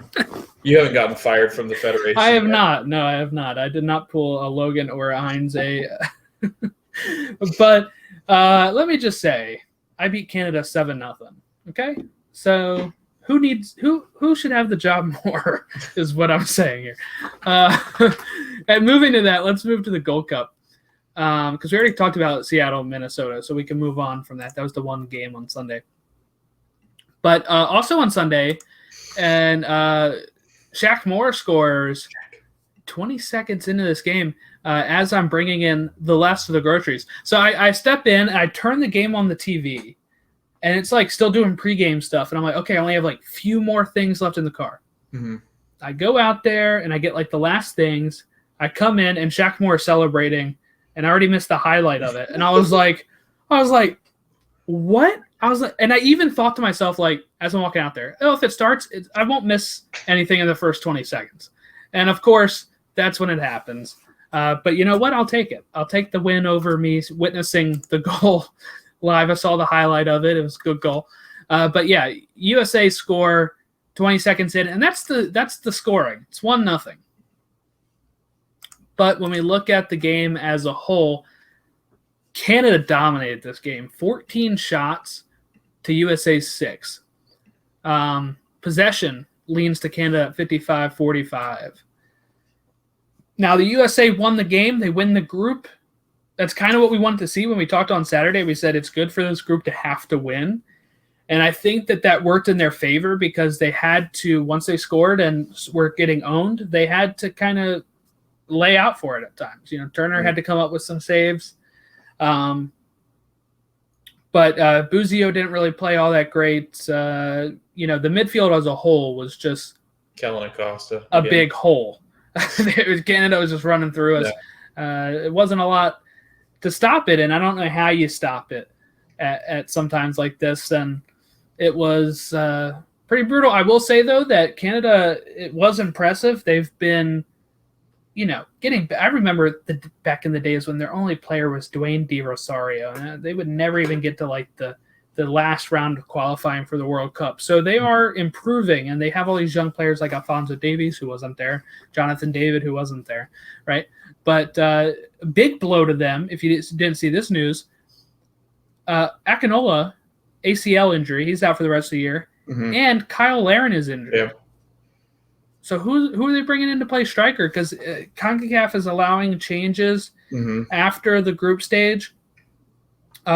You haven't gotten fired from the Federation. I have not. No, I have not. I did not pull a Logan or a Heinze. But let me just say, I beat Canada 7-0. Okay, so who should have the job more is what I'm saying here. And moving to that, let's move to the Gold Cup because we already talked about Seattle, Minnesota, so we can move on from that. That was the one game on Sunday. But also on Sunday, and Shaq Moore scores 20 seconds into this game as I'm bringing in the last of the groceries. So I step in and I turn the game on the TV, and it's like still doing pregame stuff. And I'm like, okay, I only have like few more things left in the car. Mm-hmm. I go out there and I get like the last things. I come in and Shaq Moore is celebrating, and I already missed the highlight of it. And I was like, what? And I even thought to myself, like, as I'm walking out there, if it starts, I won't miss anything in the first 20 seconds. And of course, that's when it happens. But you know what? I'll take it. I'll take the win over me witnessing the goal live. I saw the highlight of it. It was a good goal. But yeah, USA score 20 seconds in, and that's the scoring. It's 1-0. But when we look at the game as a whole, Canada dominated this game. 14 shots to USA's 6. Possession leans to Canada at 55-45. Now, the USA won the game. They win the group. That's kind of what we wanted to see when we talked on Saturday. We said it's good for this group to have to win. And I think that worked in their favor because they had to, once they scored and were getting owned, they had to kind of lay out for it at times. Turner had to come up with some saves. But Buzio didn't really play all that great. The midfield as a whole was just Kellen Acosta a big hole. Canada was just running through us. Yeah. It wasn't a lot to stop it, and I don't know how you stop it at sometimes like this. And it was pretty brutal. I will say, though, that Canada, it was impressive. They've been, I remember back in the days when their only player was Dwayne De Rosario, and they would never even get to like the last round of qualifying for the World Cup. So they are improving, and they have all these young players like Alphonso Davies, who wasn't there, Jonathan David, who wasn't there, right? But big blow to them, if you didn't see this news, Akinola, ACL injury, he's out for the rest of the year, and Kyle Larin is injured. Yeah. So who are they bringing in to play striker? Because CONCACAF is allowing changes after the group stage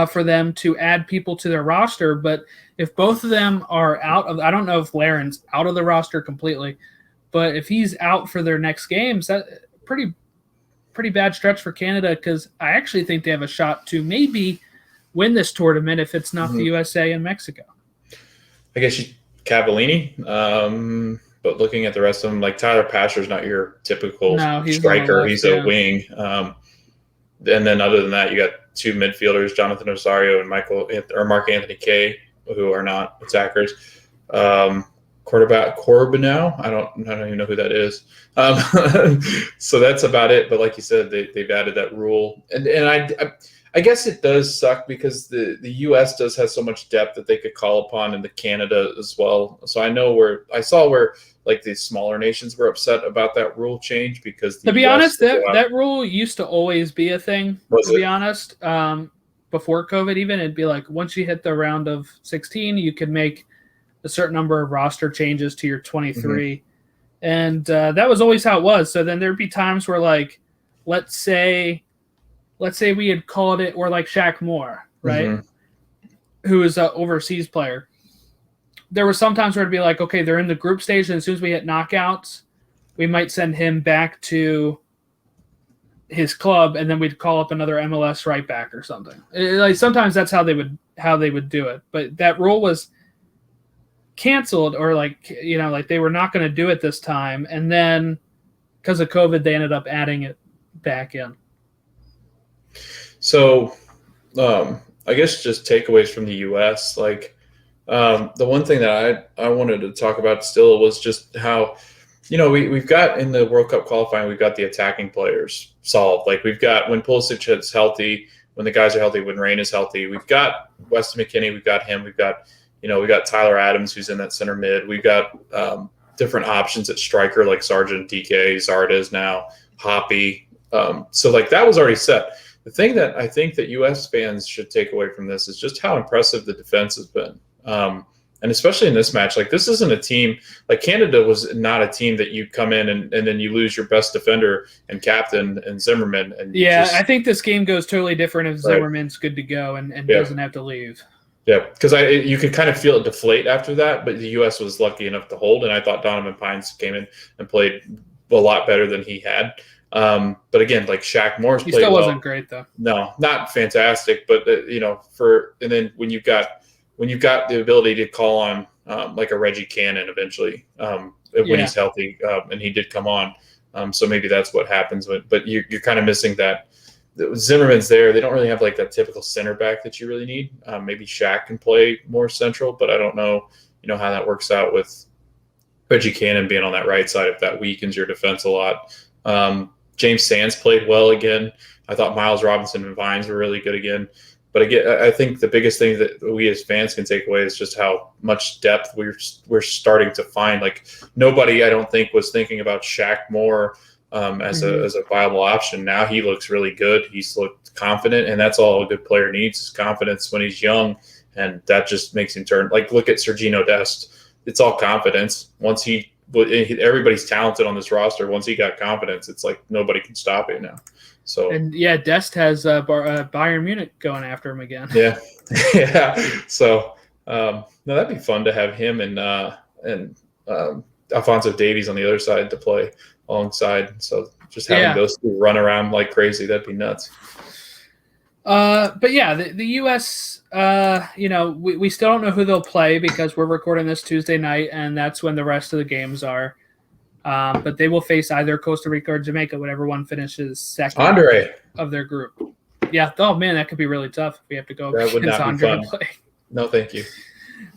for them to add people to their roster. But if both of them are out of – I don't know if Larin's out of the roster completely, but if he's out for their next games, that pretty bad stretch for Canada, because I actually think they have a shot to maybe win this tournament if it's not the USA and Mexico. I guess Cavallini. But looking at the rest of them, like Tyler Pasher's not your typical striker. He's a wing. And then other than that, you got two midfielders, Jonathan Osorio and Mark Anthony Kaye, who are not attackers. Quarterback Corbinow, I don't even know who that is. So that's about it. But like you said, they've added that rule, and I guess it does suck because the U.S. does have so much depth that they could call upon, and the Canada as well. So I saw where like the smaller nations were upset about that rule change because to be honest, that rule used to always be a thing. Be honest, before COVID, even it'd be like once you hit the round of 16, you could make a certain number of roster changes to your 23, and that was always how it was. So then there'd be times where like, let's say we had called it, or like Shaq Moore, right, who is an overseas player. There were some times where it'd be like, okay, they're in the group stage, and as soon as we hit knockouts, we might send him back to his club, and then we'd call up another MLS right back or something. Like sometimes that's how they would do it. But that rule was canceled, or like they were not going to do it this time, and then because of COVID, they ended up adding it back in. So, I guess just takeaways from the U.S. Like the one thing that I wanted to talk about still was just how, we've got in the World Cup qualifying, we've got the attacking players solved. Like we've got when Pulisic is healthy, when the guys are healthy, when Rain is healthy, we've got Weston McKennie, we've got him, we've got Tyler Adams, who's in that center mid. We've got different options at striker like Sargent, DK, Zardes now, Hoppy. So like that was already set. The thing that I think that U.S. fans should take away from this is just how impressive the defense has been. And especially in this match, like this isn't a team like Canada was not a team that you come in and then you lose your best defender and captain and Zimmerman. And I think this game goes totally different if Zimmerman's good to go and doesn't have to leave. Yeah, because you could kind of feel it deflate after that, but the U.S. was lucky enough to hold, and I thought Donovan Pines came in and played a lot better than he had. But again, like Shaq Moore's played well. He still wasn't great though. No, not fantastic, but and then when you've got the ability to call on like a Reggie Cannon eventually when he's healthy, and he did come on, so maybe that's what happens. But you're kind of missing that. Zimmerman's there. They don't really have like that typical center back that you really need. Maybe Shaq can play more central, but I don't know, how that works out with Reggie Cannon being on that right side if that weakens your defense a lot. James Sands played well again. I thought Miles Robinson and Vines were really good again. But again, I think the biggest thing that we as fans can take away is just how much depth we're starting to find. Like nobody, I don't think, was thinking about Shaq Moore as a viable option. Now he looks really good. He's looked confident, and that's all a good player needs is confidence when he's young, and that just makes him turn. Like look at Sergiño Dest. It's all confidence. Once everybody's talented on this roster. Once he got confidence, it's like nobody can stop it now. So Dest has Bayern Munich going after him again. Yeah. So no, that'd be fun to have him and Alphonso Davies on the other side to play alongside. So just having those two run around like crazy, that'd be nuts. But yeah, the U.S. We still don't know who they'll play because we're recording this Tuesday night, and that's when the rest of the games are. But they will face either Costa Rica or Jamaica, whatever one finishes second of their group. Yeah. Oh man, that could be really tough if we have to go against Andre to play. No, thank you.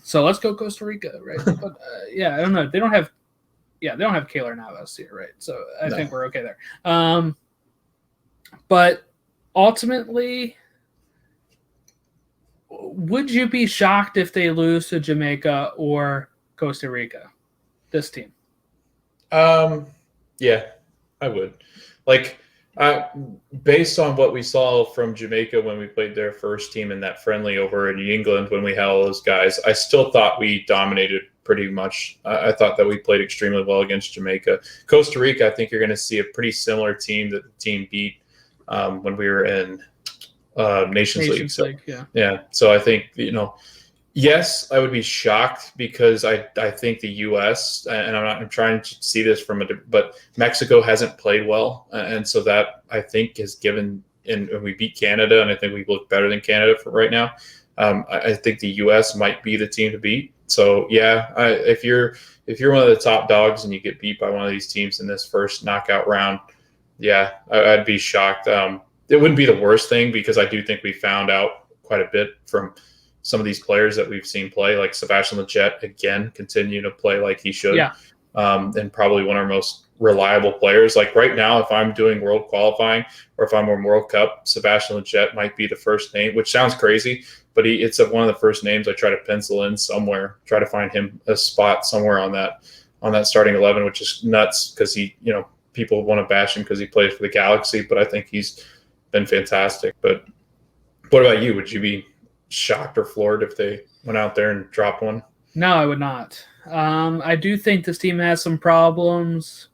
So let's go Costa Rica, right? But I don't know. They don't have Keylor Navas here, right? So I think we're okay there. But ultimately, would you be shocked if they lose to Jamaica or Costa Rica? This team. Yeah, I would. Like, based on what we saw from Jamaica when we played their first team in that friendly over in England when we had all those guys, I still thought we dominated pretty much. I thought that we played extremely well against Jamaica. Costa Rica, I think you're going to see a pretty similar team that the team beat when we were in Nations League. League, yeah. So I think, yes, I would be shocked because I think the U.S. and I'm trying to see this but Mexico hasn't played well, and so that I think has given. And we beat Canada, and I think we look better than Canada for right now. I think the U.S. might be the team to beat. So yeah, if you're one of the top dogs and you get beat by one of these teams in this first knockout round, yeah, I'd be shocked. It wouldn't be the worst thing because I do think we found out quite a bit from some of these players that we've seen play, like Sebastian Lletget, again, continue to play like he should. Yeah. And probably one of our most reliable players. Like right now, if I'm doing world qualifying or if I'm on World Cup, Sebastian Lletget might be the first name, which sounds crazy, but it's one of the first names I try to pencil in somewhere, try to find him a spot somewhere on that starting 11, which is nuts because he, people want to bash him because he plays for the Galaxy, but I think he's been fantastic. But what about you? Would you be shocked or floored if they went out there and dropped one? No, I would not. I do think this team has some problems.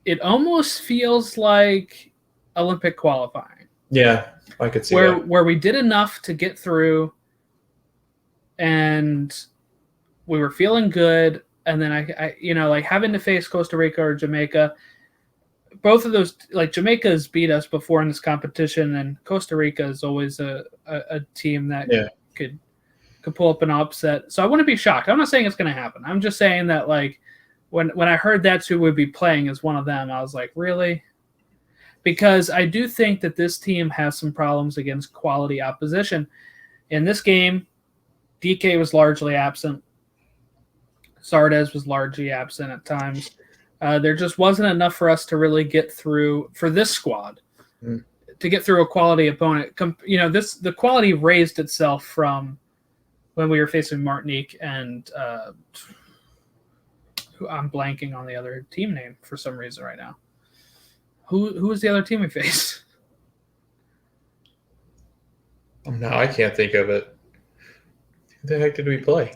It almost feels like Olympic qualifying. Yeah, I could see that. Where we did enough to get through and we were feeling good. And then I like having to face Costa Rica or Jamaica, both of those, like Jamaica's beat us before in this competition, and Costa Rica is always a team that could pull up an upset. So I wouldn't be shocked. I'm not saying it's going to happen. I'm just saying that like when I heard that's who would be playing as one of them, I was like, really? Because I do think that this team has some problems against quality opposition. In this game, DK was largely absent. Sardes was largely absent at times. There just wasn't enough for us to really get through for this squad to get through a quality opponent. The quality raised itself from when we were facing Martinique and I'm blanking on the other team name for some reason right now. Who was the other team we faced? No, I can't think of it. Who the heck did we play?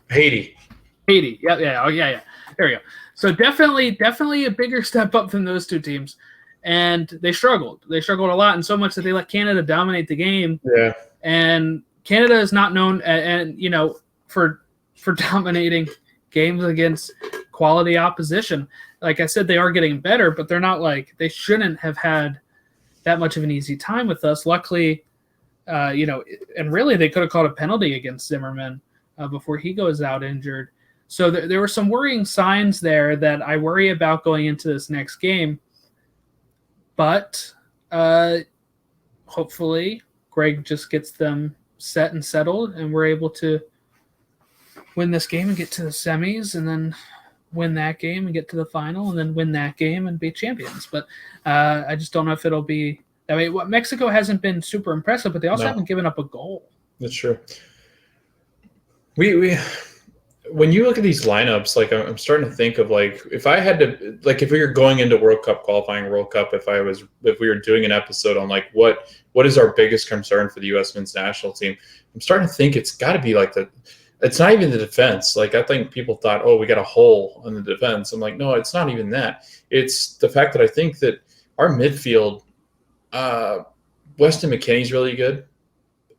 Haiti. Yeah. Oh, yeah. There we go. So definitely a bigger step up from those two teams. And they struggled. They struggled a lot, and so much that they let Canada dominate the game. Yeah. And Canada is not known for dominating games against quality opposition. Like I said, they are getting better, but they're not like they shouldn't have had that much of an easy time with us. Luckily, and really they could have called a penalty against Zimmerman before he goes out injured. So there were some worrying signs there that I worry about going into this next game. But hopefully Greg just gets them set and settled, and we're able to win this game and get to the semis, and then win that game and get to the final, and then win that game and be champions. But I just don't know if it'll be that way. Mexico hasn't been super impressive, but they also haven't given up a goal. That's true. We when you look at these lineups, like I'm starting to think of like if I had to, like if we were going into World Cup qualifying World Cup, if we were doing an episode on like what is our biggest concern for the U.S. men's national team, I'm starting to think it's got to be like it's not even the defense. Like I think people thought, oh, we got a hole in the defense. I'm like, no, it's not even that. It's the fact that I think that our midfield, Weston McKennie's really good.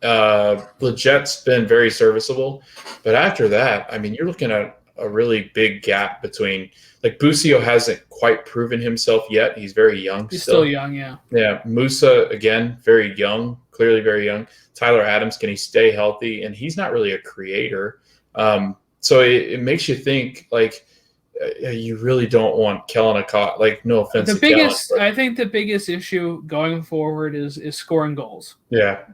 Lletget's been very serviceable, but after that, I mean, you're looking at a really big gap between like Busio hasn't quite proven himself yet. He's very young. He's still young, yeah. Yeah, Musa again, very young, clearly very young. Tyler Adams, can he stay healthy? And he's not really a creator, so it makes you think like you really don't want Kellen Akot. Like no offense, I think the biggest issue going forward is scoring goals. Yeah.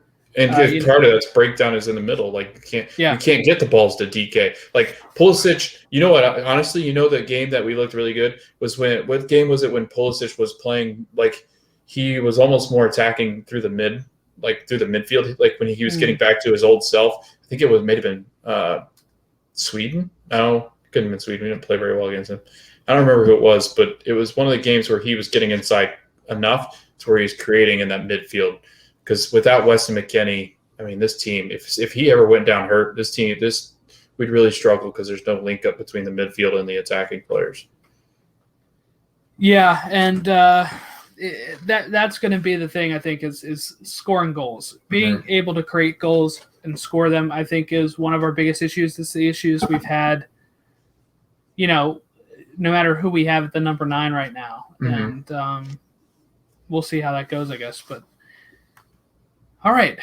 And part of that's breakdown is in the middle. Like you can't get the balls to DK. Like Pulisic, you know what? Honestly, the game that we looked really good was what game was it when Pulisic was playing? Like he was almost more attacking through the midfield. Like when he was getting back to his old self. I think it may have been Sweden. No, couldn't have been Sweden. We didn't play very well against him. I don't remember who it was, but it was one of the games where he was getting inside enough to where he's creating in that midfield. Because without Weston McKennie, I mean, this team, if he ever went down hurt, we'd really struggle because there's no link up between the midfield and the attacking players. Yeah, and that's going to be the thing, I think, is scoring goals. Being able to create goals and score them, I think, is one of our biggest issues. It's the issues we've had, no matter who we have at the number 9 right now. And we'll see how that goes, I guess. But all right.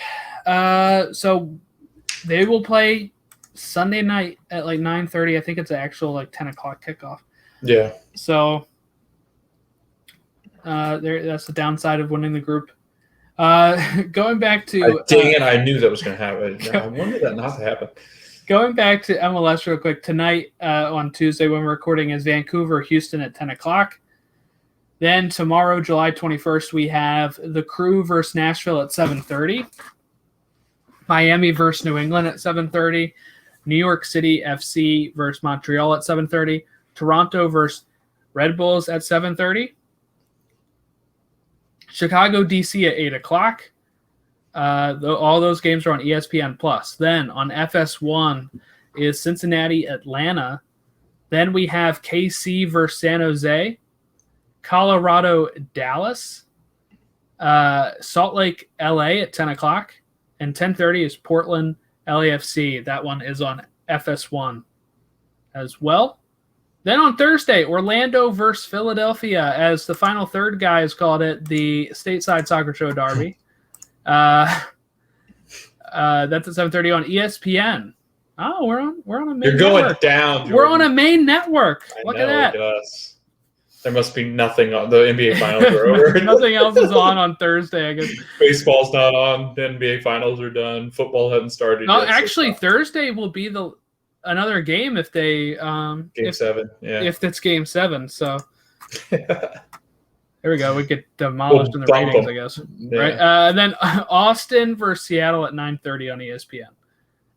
So they will play Sunday night at like 9:30. I think it's an actual like 10 o'clock kickoff. Yeah. So that's the downside of winning the group. Going back to dang it, I knew that was going to happen. I wanted that not to happen. Going back to MLS real quick, tonight on Tuesday when we're recording is Vancouver, Houston at 10 o'clock. Then tomorrow, July 21st, we have the Crew versus Nashville at 7:30. Miami versus New England at 7:30. New York City FC versus Montreal at 7:30. Toronto versus Red Bulls at 7:30. Chicago, DC at 8 o'clock. All those games are on ESPN+. Then on FS1 is Cincinnati, Atlanta. Then we have KC versus San Jose. Colorado, Dallas. Salt Lake, LA at 10 o'clock. And 10:30 is Portland, LAFC. That one is on FS1 as well. Then on Thursday, Orlando versus Philadelphia, as the final third guys called it, the Stateside Soccer Show Derby. That's at 7:30 on ESPN. Oh, we're on a main network. You're going down, Jordan. We're on a main network. Look at that. There must be nothing on. The NBA Finals are over. Nothing else is on Thursday, I guess. Baseball's not on. The NBA Finals are done. Football hasn't started yet. Actually, Thursday will be another game if they Game 7. Yeah. If it's Game 7. So there we go. We get demolished in the ratings, I guess. Yeah. Right. And then Austin versus Seattle at 9:30 on ESPN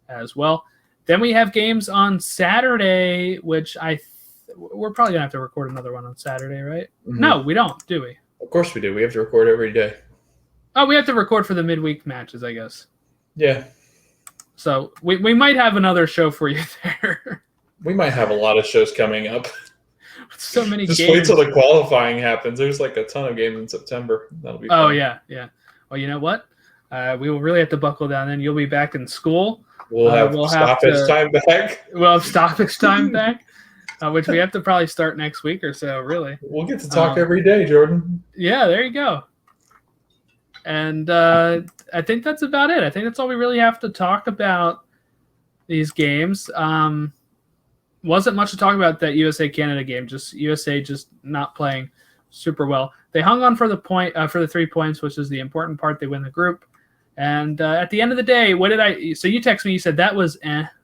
as well. Then we have games on Saturday, which we're probably gonna have to record another one on Saturday, right? Mm-hmm. No, we don't, do we? Of course we do. We have to record every day. Oh, we have to record for the midweek matches, I guess. Yeah. So we might have another show for you there. We might have a lot of shows coming up. So many Just games. Wait till the qualifying happens. There's like a ton of games in September. That'll be fun. Oh, yeah. Well, you know what? We will really have to buckle down then. You'll be back in school. We'll have stoppage time back. We'll have stoppage time back, which we have to probably start next week or so, really. We'll get to talk every day, Jordan. Yeah, there you go. And I think that's about it. I think that's all we really have to talk about these games. Wasn't much to talk about that USA-Canada game. Just USA just not playing super well. They hung on for the 3 points, which is the important part. They win the group. And at the end of the day, so you text me, you said that was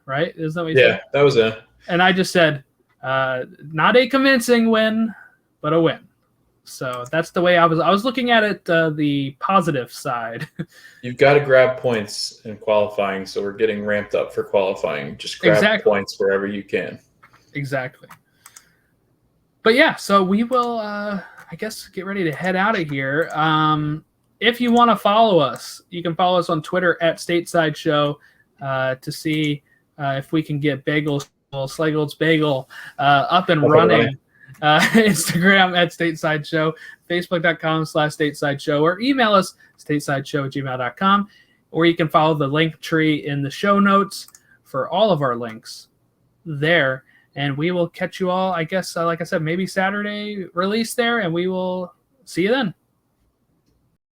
right? Isn't that what you said? Yeah, that was And I just said, not a convincing win, but a win. So that's the way I was looking at it, the positive side. You've got to grab points in qualifying, so we're getting ramped up for qualifying. Just grab points wherever you can. Exactly. But yeah, so we will, I guess, get ready to head out of here. If you want to follow us, you can follow us on Twitter at Stateside Show to see if we can get Schlegel's Bagel up and running. Instagram at Stateside Show, Facebook.com/Stateside Show, or email us statesideshow@gmail.com, or you can follow the link tree in the show notes for all of our links there. And we will catch you all, I guess, like I said, maybe Saturday release there, and we will see you then.